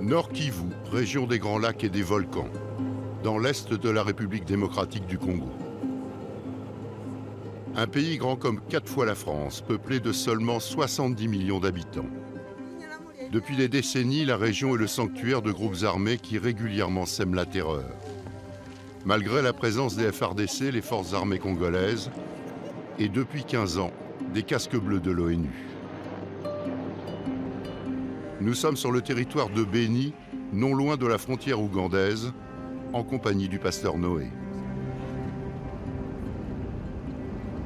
Nord Kivu, région des Grands Lacs et des volcans, dans l'est de la République démocratique du Congo. Un pays grand comme 4 fois la France, peuplé de seulement 70 millions d'habitants. Depuis des décennies, la région est le sanctuaire de groupes armés qui régulièrement sèment la terreur. Malgré la présence des FARDC, les forces armées congolaises, et depuis 15 ans, des casques bleus de l'ONU. Nous sommes sur le territoire de Béni, non loin de la frontière ougandaise, en compagnie du pasteur Noé.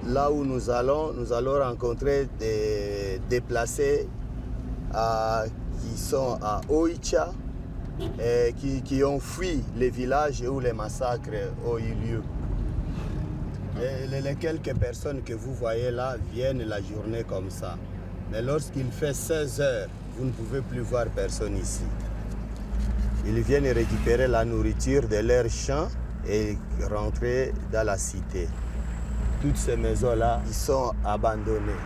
Là où nous allons rencontrer des déplacés qui sont à Oicha et qui ont fui les villages où les massacres ont eu lieu. Et les quelques personnes que vous voyez là viennent la journée comme ça. Mais lorsqu'il fait 16 heures, vous ne pouvez plus voir personne ici. Ils viennent récupérer la nourriture de leurs champs et rentrer dans la cité. Toutes ces maisons-là, ils sont abandonnées.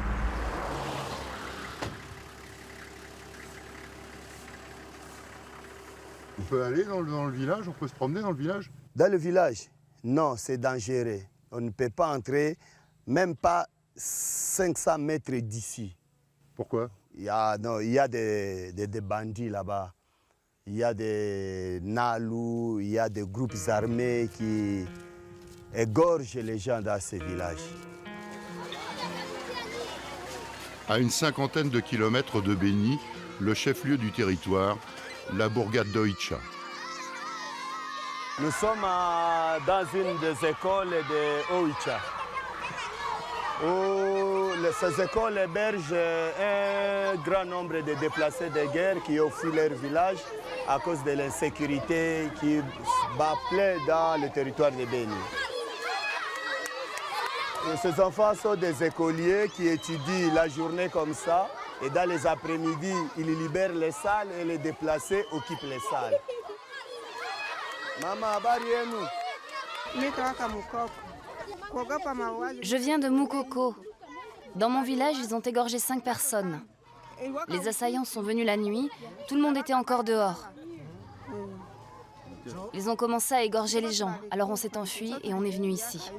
On peut aller dans le village, on peut se promener dans le village? Dans le village, non, c'est dangereux. On ne peut pas entrer, même pas 500 mètres d'ici. Pourquoi? Il y a des bandits là-bas. Il y a des Nalou, il y a des groupes armés qui égorgent les gens dans ces villages. À une cinquantaine de kilomètres de Béni, le chef-lieu du territoire, la bourgade d'Oicha. Nous sommes dans une des écoles de Oicha, où ces écoles hébergent un grand nombre de déplacés de guerre qui ont fui leur village à cause de l'insécurité qui bat plein dans le territoire de Béni. Et ces enfants sont des écoliers qui étudient la journée comme ça, et dans les après-midi, ils libèrent les salles et les déplacés occupent les salles. Maman, Je viens de Moukoko. Dans mon village, ils ont égorgé 5 personnes. Les assaillants sont venus la nuit, tout le monde était encore dehors. Ils ont commencé à égorger les gens, alors on s'est enfui et on est venu ici.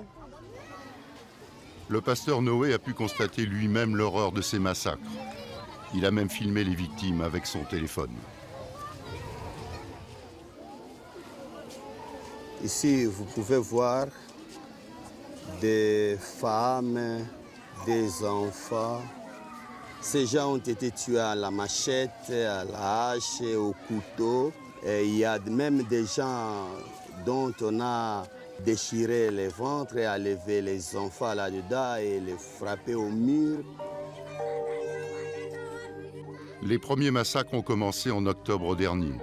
Le pasteur Noé a pu constater lui-même l'horreur de ces massacres. Il a même filmé les victimes avec son téléphone. Ici, vous pouvez voir des femmes, des enfants. Ces gens ont été tués à la machette, à la hache, au couteau. Et il y a même des gens dont on a déchiré les ventres et enlevé les enfants là-dedans et les frapper au mur. Les premiers massacres ont commencé en octobre dernier.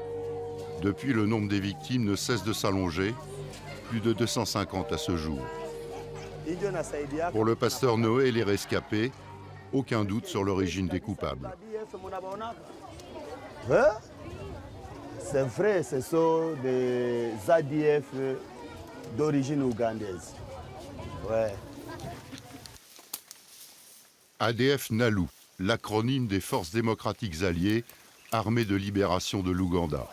Depuis, le nombre des victimes ne cesse de s'allonger, plus de 250 à ce jour. Pour le pasteur Noé et les rescapés, aucun doute sur l'origine des coupables. C'est vrai, ce sont des ADF d'origine ougandaise. Ouais. ADF Nalu, l'acronyme des Forces démocratiques alliées, armées de libération de l'Ouganda.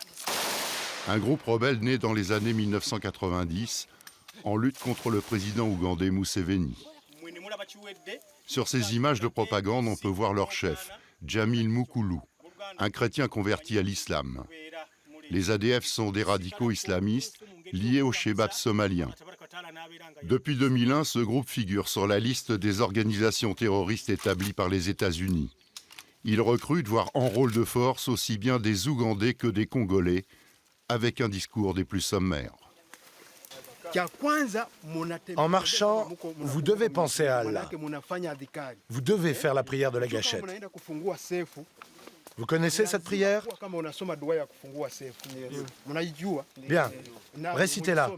Un groupe rebelle né dans les années 1990 en lutte contre le président ougandais Museveni. Sur ces images de propagande, on peut voir leur chef, Jamil Mukulu, un chrétien converti à l'islam. Les ADF sont des radicaux islamistes liés au Shebab somalien. Depuis 2001, ce groupe figure sur la liste des organisations terroristes établies par les États-Unis. Il recrute, voire enrôle de force, aussi bien des Ougandais que des Congolais, avec un discours des plus sommaires. En marchant, vous devez penser à Allah. Vous devez faire la prière de la gâchette. Vous connaissez cette prière? Bien, récitez-la.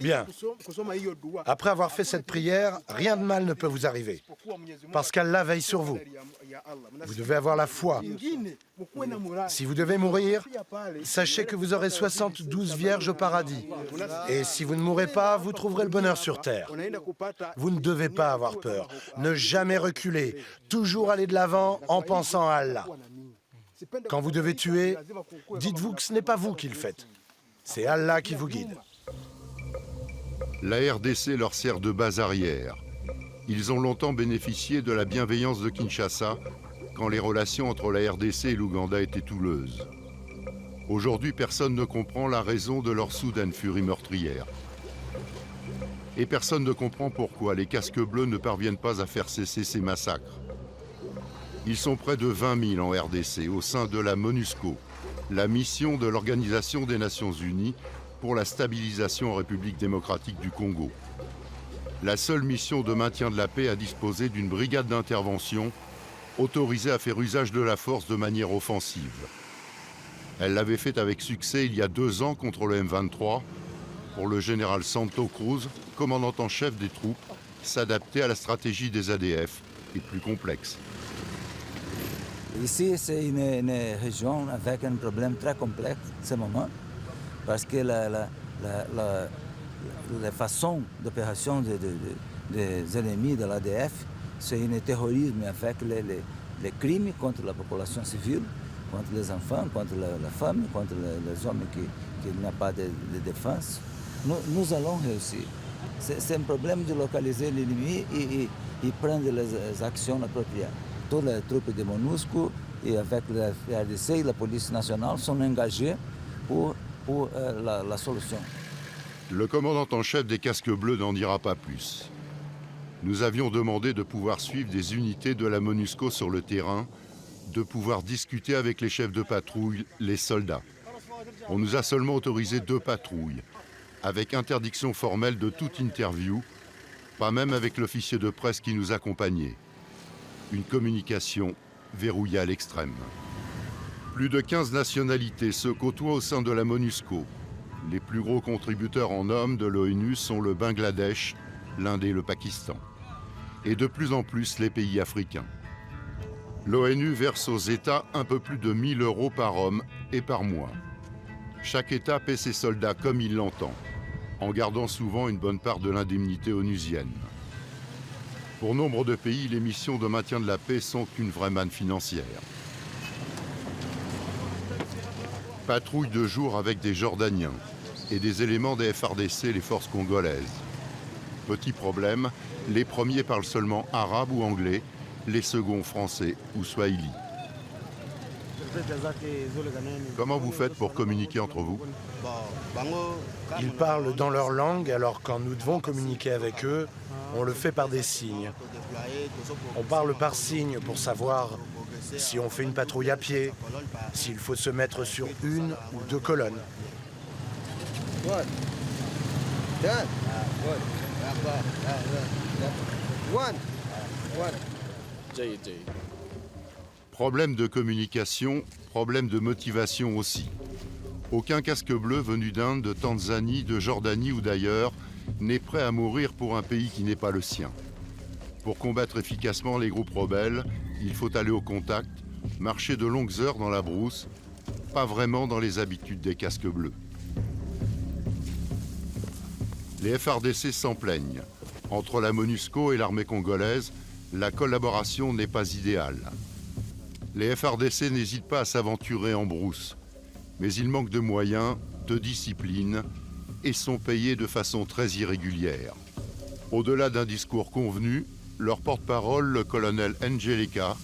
Bien. Après avoir fait cette prière, rien de mal ne peut vous arriver, parce qu'Allah veille sur vous. Vous devez avoir la foi. Si vous devez mourir, sachez que vous aurez 72 vierges au paradis. Et si vous ne mourrez pas, vous trouverez le bonheur sur terre. Vous ne devez pas avoir peur. Ne jamais reculer. Toujours aller de l'avant en pensant à Allah. Quand vous devez tuer, dites-vous que ce n'est pas vous qui le faites. C'est Allah qui vous guide. La RDC leur sert de base arrière. Ils ont longtemps bénéficié de la bienveillance de Kinshasa quand les relations entre la RDC et l'Ouganda étaient houleuses. Aujourd'hui, personne ne comprend la raison de leur soudaine furie meurtrière. Et personne ne comprend pourquoi les casques bleus ne parviennent pas à faire cesser ces massacres. Ils sont près de 20 000 en RDC au sein de la MONUSCO, la mission de l'Organisation des Nations Unies pour la stabilisation en République démocratique du Congo. La seule mission de maintien de la paix a disposé d'une brigade d'intervention autorisée à faire usage de la force de manière offensive. Elle l'avait fait avec succès il y a 2 ans contre le M23 pour le général Santo Cruz, commandant en chef des troupes, s'adapter à la stratégie des ADF et plus complexe. Ici, c'est une région avec un problème très complexe en ce moment, parce que la façon d'opération des ennemis de l'ADF, c'est un terrorisme avec les crimes contre la population civile, contre les enfants, contre la femme, contre les hommes qui n'ont pas de défense. Nous allons réussir. C'est un problème de localiser l'ennemi et prendre les actions appropriées. Toutes les troupes de MONUSCO et avec la RDC et la police nationale sont engagées pour la solution. Le commandant en chef des casques bleus n'en dira pas plus. Nous avions demandé de pouvoir suivre des unités de la MONUSCO sur le terrain, de pouvoir discuter avec les chefs de patrouille, les soldats. On nous a seulement autorisé 2 patrouilles, avec interdiction formelle de toute interview, pas même avec l'officier de presse qui nous accompagnait. Une communication verrouillée à l'extrême. Plus de 15 nationalités se côtoient au sein de la MONUSCO. Les plus gros contributeurs en hommes de l'ONU sont le Bangladesh, l'Inde et le Pakistan. Et de plus en plus les pays africains. L'ONU verse aux États un peu plus de 1 000 € par homme et par mois. Chaque État paie ses soldats comme il l'entend, en gardant souvent une bonne part de l'indemnité onusienne. Pour nombre de pays, les missions de maintien de la paix sont une vraie manne financière. Patrouille de jour avec des Jordaniens et des éléments des FARDC, les forces congolaises. Petit problème, les premiers parlent seulement arabe ou anglais, les seconds français ou swahili. Comment vous faites pour communiquer entre vous? Ils parlent dans leur langue, alors quand nous devons communiquer avec eux, on le fait par des signes. On parle par signes pour savoir si on fait une patrouille à pied, s'il faut se mettre sur 1 ou 2 colonnes. Problème de communication, problème de motivation aussi. Aucun casque bleu venu d'Inde, de Tanzanie, de Jordanie ou d'ailleurs n'est prêt à mourir pour un pays qui n'est pas le sien. Pour combattre efficacement les groupes rebelles, il faut aller au contact, marcher de longues heures dans la brousse, pas vraiment dans les habitudes des casques bleus. Les FARDC s'en plaignent. Entre la MONUSCO et l'armée congolaise, la collaboration n'est pas idéale. Les FARDC n'hésitent pas à s'aventurer en brousse, mais ils manquent de moyens, de discipline et sont payés de façon très irrégulière. Au-delà d'un discours convenu, leur porte-parole, le colonel Angelica,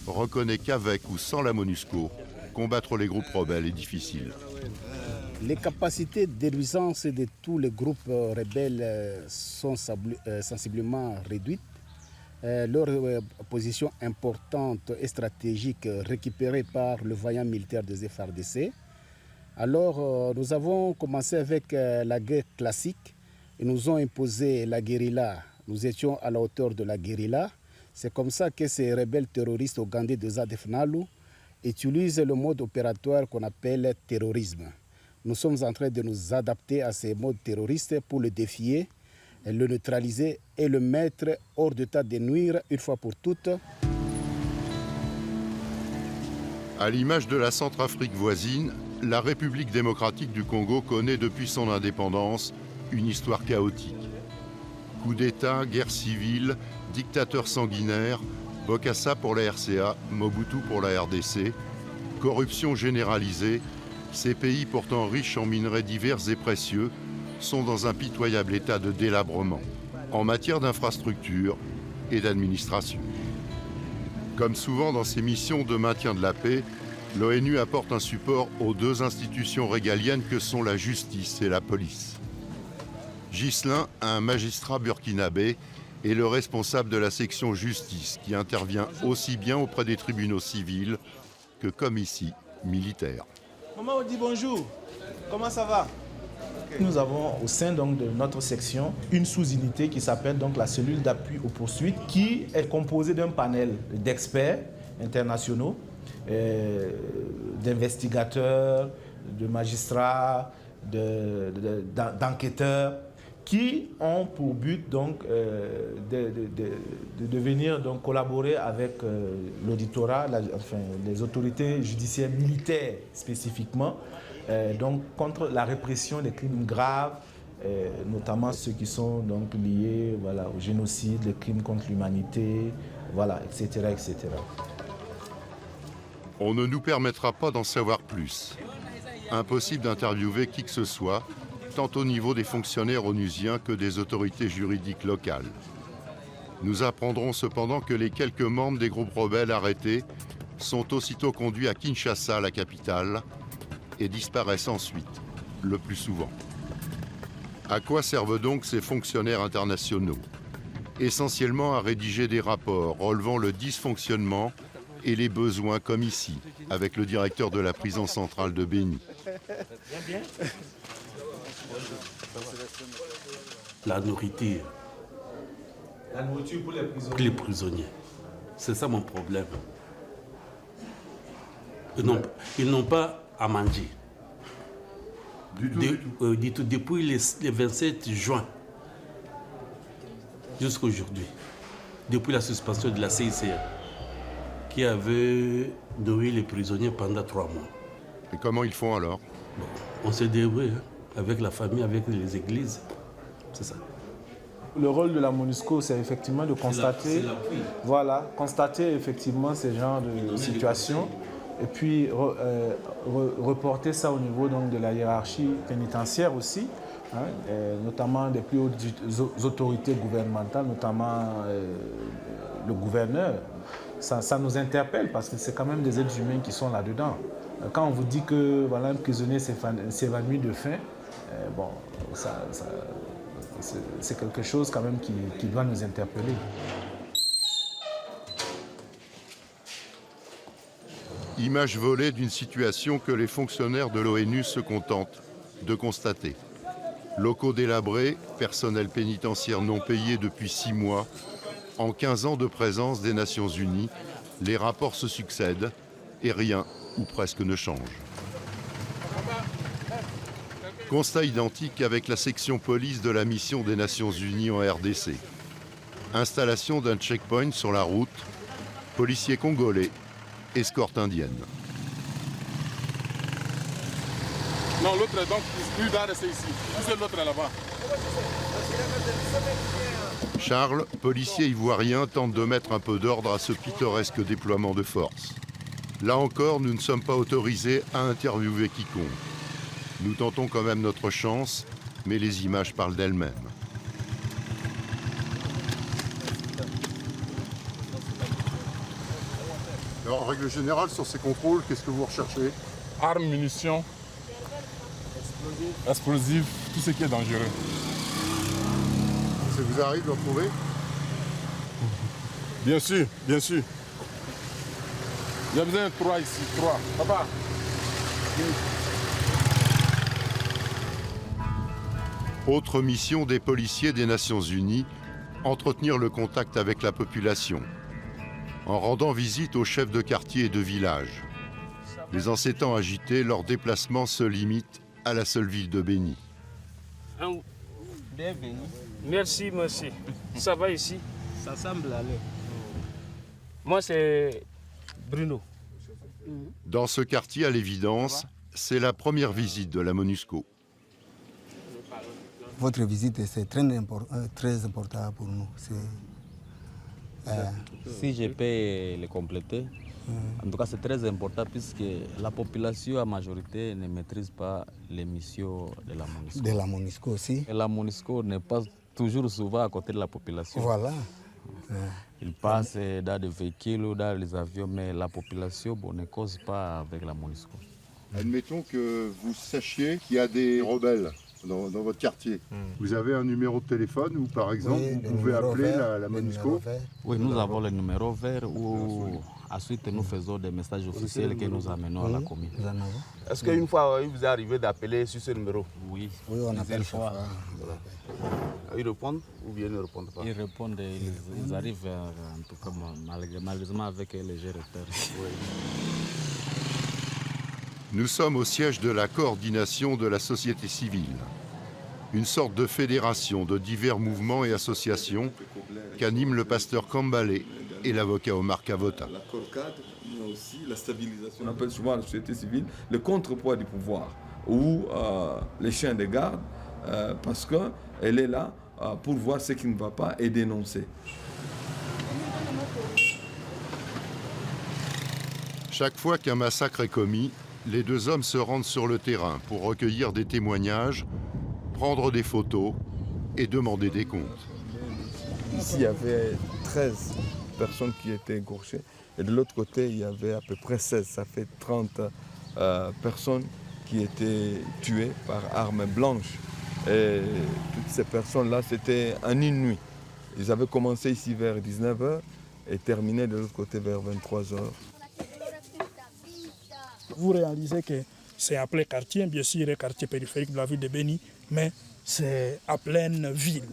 reconnaît qu'avec ou sans la MONUSCO, combattre les groupes rebelles est difficile. Les capacités de nuisance de tous les groupes rebelles sont sensiblement réduites. Leur position importante et stratégique récupérée par le vaillant militaire des FARDC. Alors, nous avons commencé avec la guerre classique. Ils nous ont imposé la guérilla. Nous étions à la hauteur de la guérilla. C'est comme ça que ces rebelles terroristes ougandais de ZADF-NALU utilisent le mode opératoire qu'on appelle terrorisme. Nous sommes en train de nous adapter à ces modes terroristes pour le défier, le neutraliser et le mettre hors d'état de nuire une fois pour toutes. À l'image de la Centrafrique voisine, la République démocratique du Congo connaît depuis son indépendance une histoire chaotique. Coups d'État, guerre civile, dictateurs sanguinaires, Bokassa pour la RCA, Mobutu pour la RDC, corruption généralisée, ces pays pourtant riches en minerais divers et précieux sont dans un pitoyable état de délabrement en matière d'infrastructure et d'administration. Comme souvent dans ses missions de maintien de la paix, l'ONU apporte un support aux deux institutions régaliennes que sont la justice et la police. Ghislain, un magistrat burkinabé, est le responsable de la section justice qui intervient aussi bien auprès des tribunaux civils que, comme ici, militaires. Maman, on dit bonjour. Comment ça va? Nous avons au sein donc, de notre section une sous-unité qui s'appelle donc la cellule d'appui aux poursuites qui est composée d'un panel d'experts internationaux, d'investigateurs, de magistrats, d'enquêteurs qui ont pour but donc, de venir donc, collaborer avec l'auditorat, enfin, les autorités judiciaires militaires spécifiquement, donc contre la répression des crimes graves, notamment ceux qui sont donc liés voilà, au génocide, les crimes contre l'humanité, voilà, etc., etc. On ne nous permettra pas d'en savoir plus. Impossible d'interviewer qui que ce soit, tant au niveau des fonctionnaires onusiens que des autorités juridiques locales. Nous apprendrons cependant que les quelques membres des groupes rebelles arrêtés sont aussitôt conduits à Kinshasa, la capitale, et disparaissent ensuite, le plus souvent. À quoi servent donc ces fonctionnaires internationaux? Essentiellement à rédiger des rapports relevant le dysfonctionnement et les besoins comme ici, avec le directeur de la prison centrale de Béni. La nourriture. La nourriture pour les prisonniers. Pour les prisonniers. C'est ça mon problème. Ils n'ont pas à manger. Du tout. Depuis les 27 juin jusqu'à aujourd'hui. Depuis la suspension de la CICR, qui avait nourri les prisonniers pendant 3 mois. Et comment ils font alors? Bon, on s'est débrouillé avec la famille, avec les églises. C'est ça. Le rôle de la MONUSCO, c'est effectivement de constater, constater effectivement ces genres de situations et puis reporter ça au niveau donc, de la hiérarchie pénitentiaire aussi, hein, notamment des plus hautes autorités gouvernementales, notamment le gouverneur. Ça nous interpelle parce que c'est quand même des êtres humains qui sont là-dedans. Quand on vous dit que voilà, un prisonnier s'évanouit de faim, bon, c'est quelque chose quand même qui doit nous interpeller. Image volée d'une situation que les fonctionnaires de l'ONU se contentent de constater. Locaux délabrés, personnel pénitentiaire non payé depuis 6 mois. En 15 ans de présence des Nations Unies, les rapports se succèdent et rien ou presque ne change. Constat identique avec la section police de la mission des Nations Unies en RDC. Installation d'un checkpoint sur la route, policiers congolais, escorte indienne. Non, l'autre donc, lui va rester ici. C'est l'autre là-bas. Charles, policier ivoirien, tente de mettre un peu d'ordre à ce pittoresque déploiement de force. Là encore, nous ne sommes pas autorisés à interviewer quiconque. Nous tentons quand même notre chance, mais les images parlent d'elles-mêmes. Alors, en règle générale, sur ces contrôles, qu'est-ce que vous recherchez? Armes, munitions, explosifs, tout ce qui est dangereux. Ça vous arrive de retrouver? Bien sûr, bien sûr. Il y a besoin de 3 ici, 3. Papa. Autre mission des policiers des Nations Unies, entretenir le contact avec la population, en rendant visite aux chefs de quartier et de village, Mais en ces temps agités, leur déplacement se limite à la seule ville de Béni. Bienvenue. Merci, merci. Ça va ici? Ça semble aller. Moi, c'est Bruno. Dans ce quartier, à l'évidence, c'est la première visite de la MONUSCO. Votre visite, c'est très important pour nous. Si je peux le compléter, en tout cas c'est très important puisque la population, en majorité, ne maîtrise pas les missions de la MONUSCO. De la MONUSCO aussi. Et la MONUSCO n'est pas toujours souvent à côté de la population. Voilà. Ils passent dans des véhicules ou dans les avions, mais la population ne cause pas avec la MONUSCO. Admettons que vous sachiez qu'il y a des rebelles dans votre quartier. Vous avez un numéro de téléphone où, par exemple, vous pouvez appeler la MONUSCO? Oui, nous avons le numéro vert où ensuite nous faisons des messages officiels que nous amenons à la commune. Est-ce qu'une fois, il vous est arrivé d'appeler sur ce numéro? Oui. Oui, on appelle fois. Ils répondent ou bien ils ne répondent pas? Ils répondent, ils arrivent en tout cas malheureusement avec les légers retards. Oui. Nous sommes au siège de la coordination de la société civile, une sorte de fédération de divers mouvements et associations qu'animent le pasteur Kambale et l'avocat Omar Kavota. L'accord cadre, mais aussi la stabilisation. On appelle souvent la société civile le contrepoids du pouvoir ou les chiens de garde parce qu'elle est là pour voir ce qui ne va pas et dénoncer. Chaque fois qu'un massacre est commis, les deux hommes se rendent sur le terrain pour recueillir des témoignages, prendre des photos et demander des comptes. Ici, il y avait 13 personnes qui étaient égorgées et de l'autre côté, il y avait à peu près 16. Ça fait 30 personnes qui étaient tuées par armes blanches. Et toutes ces personnes-là, c'était en une nuit. Ils avaient commencé ici vers 19h et terminé de l'autre côté vers 23h. Vous réalisez que c'est à plein quartier, bien sûr, le quartier périphérique de la ville de Béni, mais c'est à pleine ville.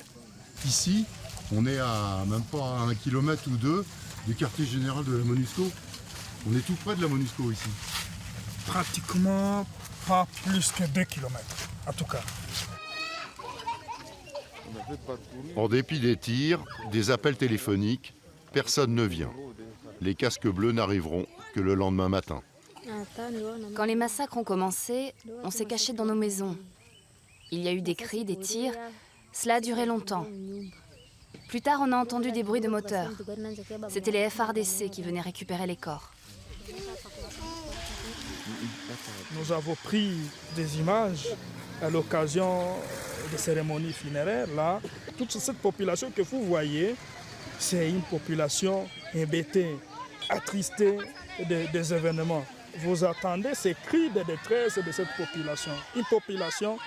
Ici, on est à même pas à 1 kilomètre ou 2 du quartier général de la MONUSCO. On est tout près de la MONUSCO ici. Pratiquement pas plus que 2 kilomètres, en tout cas. En dépit des tirs, des appels téléphoniques, personne ne vient. Les casques bleus n'arriveront que le lendemain matin. Quand les massacres ont commencé, on s'est caché dans nos maisons. Il y a eu des cris, des tirs. Cela a duré longtemps. Plus tard, on a entendu des bruits de moteurs. C'était les FARDC qui venaient récupérer les corps. Nous avons pris des images à l'occasion des cérémonies funéraires. Là, toute cette population que vous voyez, c'est une population hébétée, attristée des événements. Vous attendez ces cris de détresse de cette population. Une population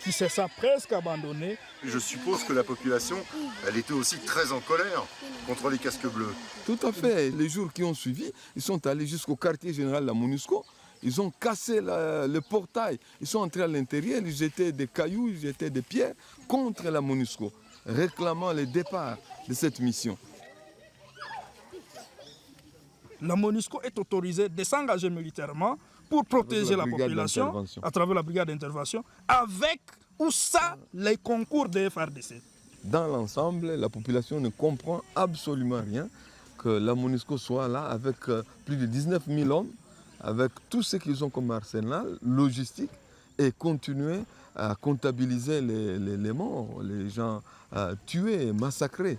qui se sent presque abandonnée. Je suppose que la population, elle était aussi très en colère contre les casques bleus. Tout à fait. Les jours qui ont suivi, ils sont allés jusqu'au quartier général de la MONUSCO. Ils ont cassé le portail. Ils sont entrés à l'intérieur, ils jetaient des cailloux, ils jetaient des pierres contre la MONUSCO, réclamant le départ de cette mission. La MONUSCO est autorisée de s'engager militairement pour protéger la population à travers la brigade d'intervention, avec ou sans les concours des FARDC. Dans l'ensemble, la population ne comprend absolument rien que la MONUSCO soit là avec plus de 19 000 hommes, avec tout ce qu'ils ont comme arsenal logistique et continuer à comptabiliser les morts, les gens tués, massacrés.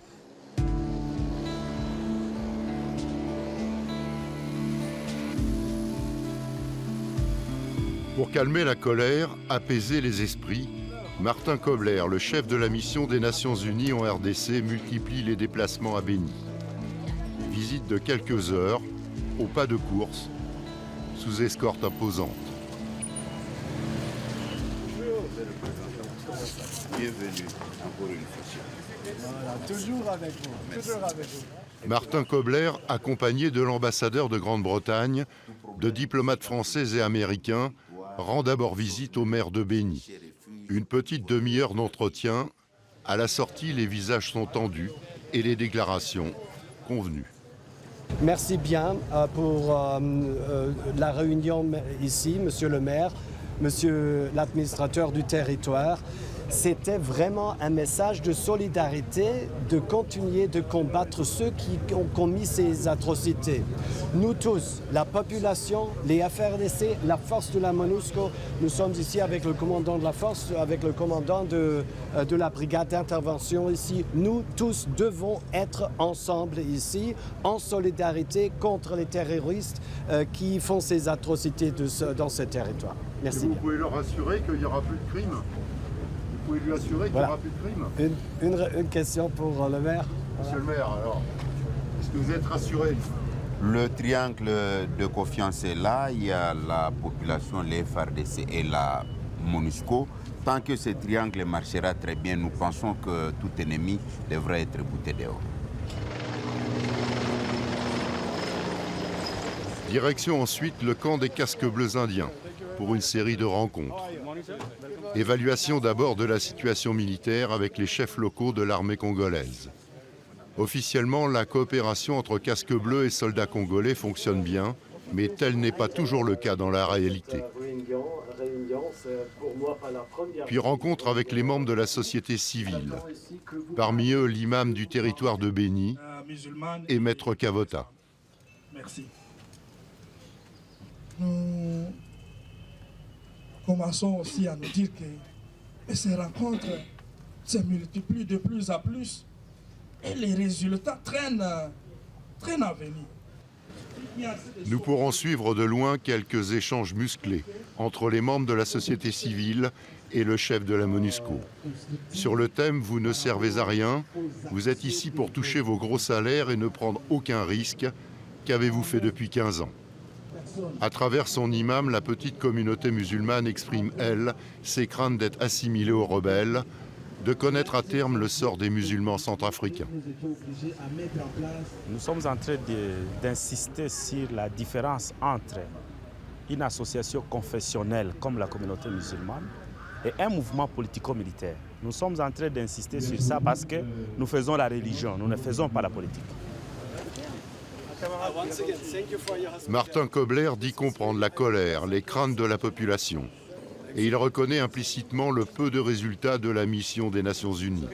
Pour calmer la colère, apaiser les esprits, Martin Kobler, le chef de la mission des Nations Unies en RDC, multiplie les déplacements à Béni. Visite de quelques heures, au pas de course, sous escorte imposante. Bienvenue encore une fois. Voilà, toujours avec vous. Toujours avec vous. Martin Kobler, accompagné de l'ambassadeur de Grande-Bretagne, de diplomates français et américains, rend d'abord visite au maire de Béni. Une petite demi-heure d'entretien. À la sortie, les visages sont tendus et les déclarations convenues. Merci bien pour la réunion ici, Monsieur le maire, Monsieur l'administrateur du territoire. C'était vraiment un message de solidarité, de continuer de combattre ceux qui ont commis ces atrocités. Nous tous, la population, les FRDC, la force de la MONUSCO, nous sommes ici avec le commandant de la force, avec le commandant de la brigade d'intervention ici. Nous tous devons être ensemble ici, en solidarité contre les terroristes qui font ces atrocités dans ce territoire. Merci. Vous pouvez leur assurer qu'il n'y aura plus de crimes? Vous pouvez lui assurer qu'il n'y aura plus de crimes? Une question pour le maire. Monsieur le maire, alors, est-ce que vous êtes rassuré? Le triangle de confiance est là. Il y a la population, les FARDC et la MONUSCO. Tant que ce triangle marchera très bien, nous pensons que tout ennemi devrait être bouté dehors. Direction ensuite le camp des casques bleus indiens pour une série de rencontres. Évaluation d'abord de la situation militaire avec les chefs locaux de l'armée congolaise. Officiellement, la coopération entre casques bleus et soldats congolais fonctionne bien, mais tel n'est pas toujours le cas dans la réalité. Puis rencontre avec les membres de la société civile. Parmi eux, l'imam du territoire de Béni et Maître Kavota. Merci. Nous commençons aussi à nous dire que ces rencontres se multiplient de plus en plus et les résultats traînent à venir. Nous pourrons suivre de loin quelques échanges musclés entre les membres de la société civile et le chef de la MONUSCO. Sur le thème « Vous ne servez à rien », vous êtes ici pour toucher vos gros salaires et ne prendre aucun risque. Qu'avez-vous fait depuis 15 ans ? À travers son imam, la petite communauté musulmane exprime, elle, ses craintes d'être assimilée aux rebelles, de connaître à terme le sort des musulmans centrafricains. Nous sommes en train d'insister sur la différence entre une association confessionnelle comme la communauté musulmane et un mouvement politico-militaire. Nous sommes en train d'insister sur ça parce que nous faisons la religion, nous ne faisons pas la politique. Martin Kobler dit comprendre la colère, les craintes de la population. Et il reconnaît implicitement le peu de résultats de la mission des Nations Unies.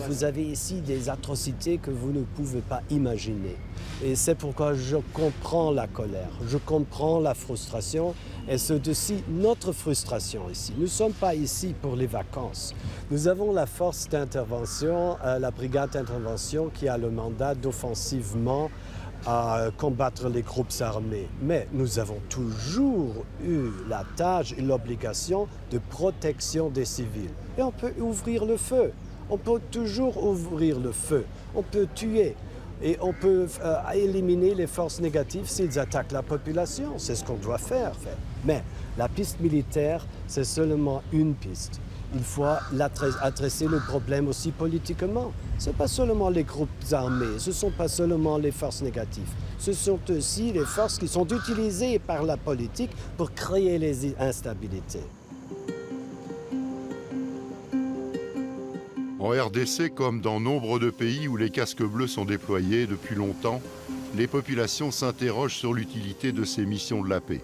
Vous avez ici des atrocités que vous ne pouvez pas imaginer. Et c'est pourquoi je comprends la colère, je comprends la frustration. Et c'est aussi notre frustration ici. Nous ne sommes pas ici pour les vacances. Nous avons la force d'intervention, la brigade d'intervention qui a le mandat d'offensivement à combattre les groupes armés. Mais nous avons toujours eu la tâche et l'obligation de protection des civils. Et on peut ouvrir le feu. On peut toujours ouvrir le feu. On peut tuer. Et on peut éliminer les forces négatives s'ils attaquent la population. C'est ce qu'on doit faire. Mais la piste militaire, c'est seulement une piste. Il faut adresser le problème aussi politiquement. Ce ne sont pas seulement les groupes armés, ce ne sont pas seulement les forces négatives. Ce sont aussi les forces qui sont utilisées par la politique pour créer les instabilités. En RDC, comme dans nombre de pays où les casques bleus sont déployés depuis longtemps, les populations s'interrogent sur l'utilité de ces missions de la paix.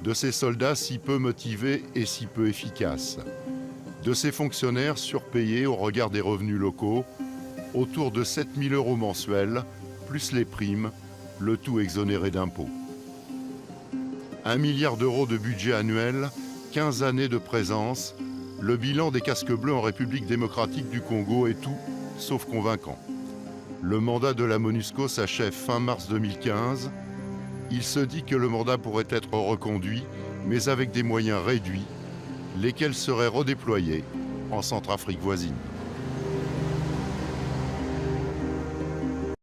De ces soldats si peu motivés et si peu efficaces. De ces fonctionnaires surpayés au regard des revenus locaux, autour de 7 000 € mensuels, plus les primes, le tout exonéré d'impôts. 1 milliard d'euros de budget annuel, 15 années de présence, le bilan des casques bleus en République démocratique du Congo est tout sauf convaincant. Le mandat de la MONUSCO s'achève fin mars 2015. Il se dit que le mandat pourrait être reconduit, mais avec des moyens réduits, lesquels seraient redéployés en Centrafrique voisine.